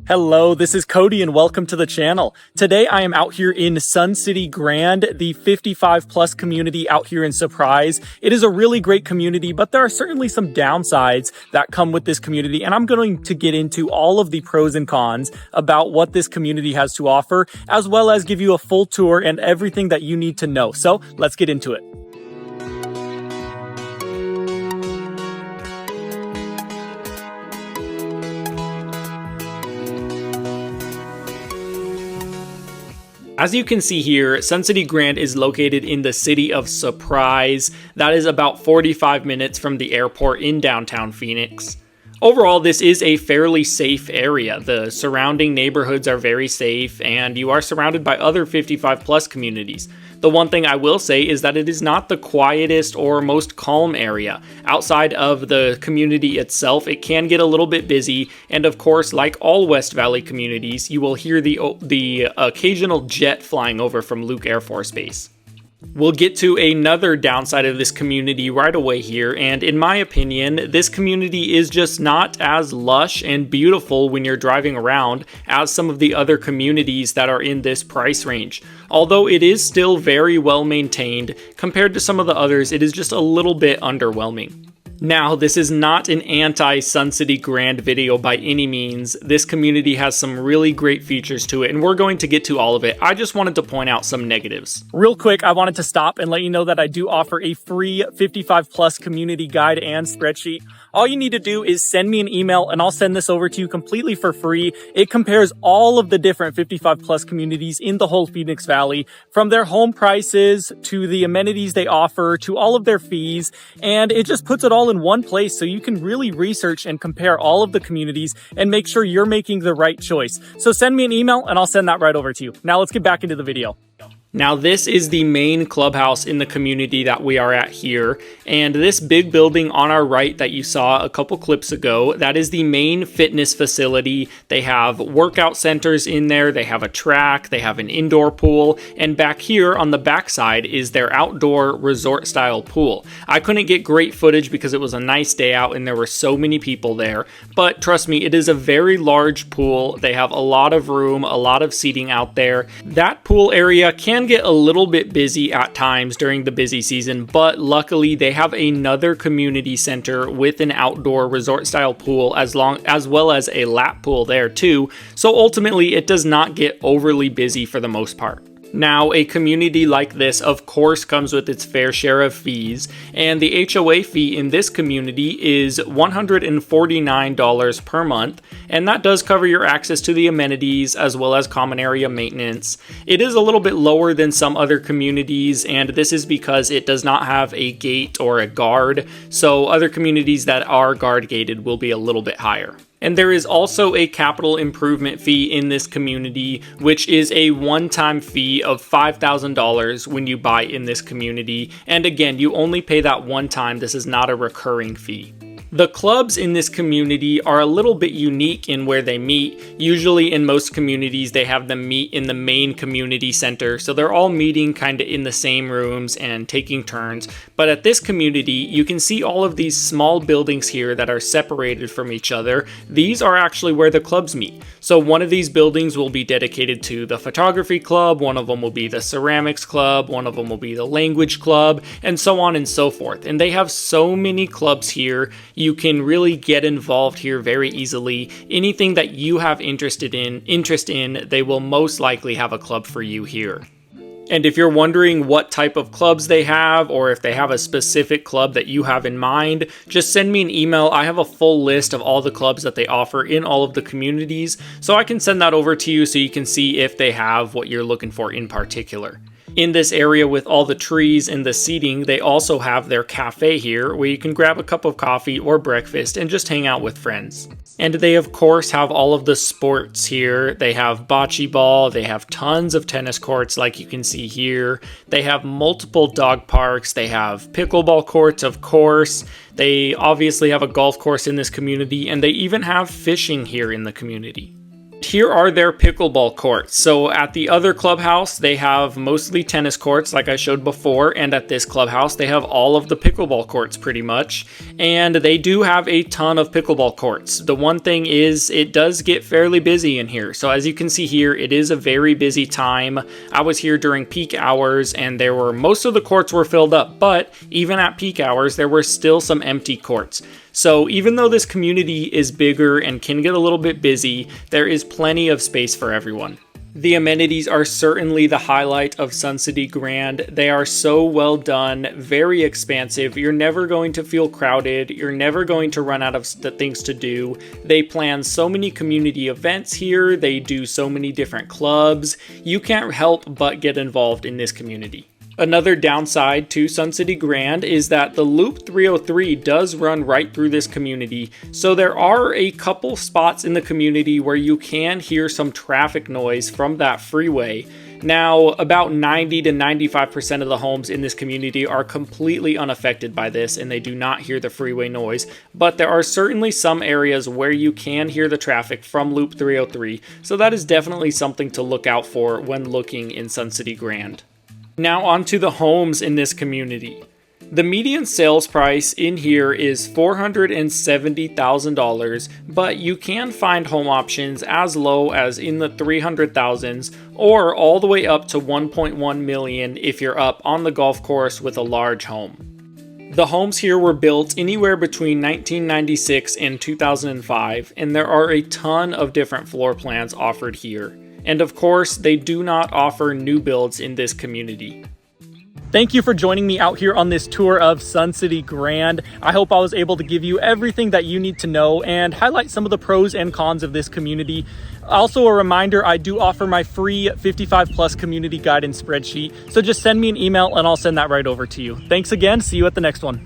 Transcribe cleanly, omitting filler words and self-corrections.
Hello, this is Cody and welcome to the channel. Today I am out here in Sun City Grand, the 55 plus community out here in Surprise. It is a really great community, but there are certainly some downsides that come with this community, and I'm going to get into all of the pros and cons about what this community has to offer, as well as give you a full tour and everything that you need to know. So let's get into it. As you can see here, Sun City Grand is located in the city of Surprise. That is about 45 minutes from the airport in downtown Phoenix. Overall, this is a fairly safe area. The surrounding neighborhoods are very safe, and you are surrounded by other 55 plus communities. The one thing I will say is that it is not the quietest or most calm area. Outside of the community itself, it can get a little bit busy, and of course, like all West Valley communities, you will hear the occasional jet flying over from Luke Air Force Base. We'll get to another downside of this community right away here, and in my opinion, this community is just not as lush and beautiful when you're driving around as some of the other communities that are in this price range. Although it is still very well maintained, compared to some of the others, it is just a little bit underwhelming. Now, this is not an anti-Sun City Grand video by any means. This community has some really great features to it, and we're going to get to all of it. I just wanted to point out some negatives. Real quick, I wanted to stop and let you know that I do offer a free 55 plus community guide and spreadsheet. All you need to do is send me an email and I'll send this over to you completely for free. It compares all of the different 55 plus communities in the whole Phoenix Valley, from their home prices to the amenities they offer to all of their fees, and it just puts it all in one place so you can really research and compare all of the communities and make sure you're making the right choice. So send me an email and I'll send that right over to you. Now let's get back into the video. Now this is the main clubhouse in the community that we are at here, and this big building on our right that you saw a couple clips ago, that is the main fitness facility. They have workout centers in there, they have a track, they have an indoor pool, and back here on the back side is their outdoor resort style pool. I couldn't get great footage because it was a nice day out and there were so many people there, but trust me, it is a very large pool. They have a lot of room, a lot of seating out there. That pool area can get a little bit busy at times during the busy season, but luckily they have another community center with an outdoor resort style pool as well as a lap pool there too, so ultimately it does not get overly busy for the most part. Now, a community like this, of course, comes with its fair share of fees, and the HOA fee in this community is $149 per month, and that does cover your access to the amenities as well as common area maintenance. It is a little bit lower than some other communities, and this is because it does not have a gate or a guard, so other communities that are guard gated will be a little bit higher. And there is also a capital improvement fee in this community, which is a one-time fee of $5,000 when you buy in this community. And again, you only pay that one time. This is not a recurring fee. The clubs in this community are a little bit unique in where they meet. Usually in most communities, they have them meet in the main community center, so they're all meeting kind of in the same rooms and taking turns. But at this community, you can see all of these small buildings here that are separated from each other. These are actually where the clubs meet. So one of these buildings will be dedicated to the photography club, one of them will be the ceramics club, one of them will be the language club, and so on and so forth. And they have so many clubs here. You can really get involved here very easily. Anything that you have interest in, they will most likely have a club for you here. And if you're wondering what type of clubs they have, or if they have a specific club that you have in mind, just send me an email. I have a full list of all the clubs that they offer in all of the communities, so I can send that over to you so you can see if they have what you're looking for in particular. In this area with all the trees and the seating, they also have their cafe here where you can grab a cup of coffee or breakfast and just hang out with friends. And they of course have all of the sports here. They have bocce ball, they have tons of tennis courts like you can see here. They have multiple dog parks, they have pickleball courts of course. They obviously have a golf course in this community, and they even have fishing here in the community. here are their pickleball courts. So at the other clubhouse, they have mostly tennis courts like I showed before, and at this clubhouse, they have all of the pickleball courts pretty much. And they do have a ton of pickleball courts. The one thing is it does get fairly busy in here. So as you can see here, it is a very busy time. I was here during peak hours and most of the courts were filled up, but even at peak hours, there were still some empty courts. So even though this community is bigger and can get a little bit busy, there is plenty of space for everyone. The amenities are certainly the highlight of Sun City Grand. They are so well done, very expansive. You're never going to feel crowded. You're never going to run out of things to do. They plan so many community events here. They do so many different clubs. You can't help but get involved in this community. Another downside to Sun City Grand is that the Loop 303 does run right through this community, so there are a couple spots in the community where you can hear some traffic noise from that freeway. Now, about 90 to 95% of the homes in this community are completely unaffected by this and they do not hear the freeway noise, but there are certainly some areas where you can hear the traffic from Loop 303, so that is definitely something to look out for when looking in Sun City Grand. Now onto the homes in this community. The median sales price in here is $470,000, but you can find home options as low as in the 300,000s or all the way up to 1.1 million if you're up on the golf course with a large home. The homes here were built anywhere between 1996 and 2005, and there are a ton of different floor plans offered here. And of course, they do not offer new builds in this community. Thank you for joining me out here on this tour of Sun City Grand. I hope I was able to give you everything that you need to know and highlight some of the pros and cons of this community. Also a reminder, I do offer my free 55 plus community guidance spreadsheet. So just send me an email and I'll send that right over to you. Thanks again. See you at the next one.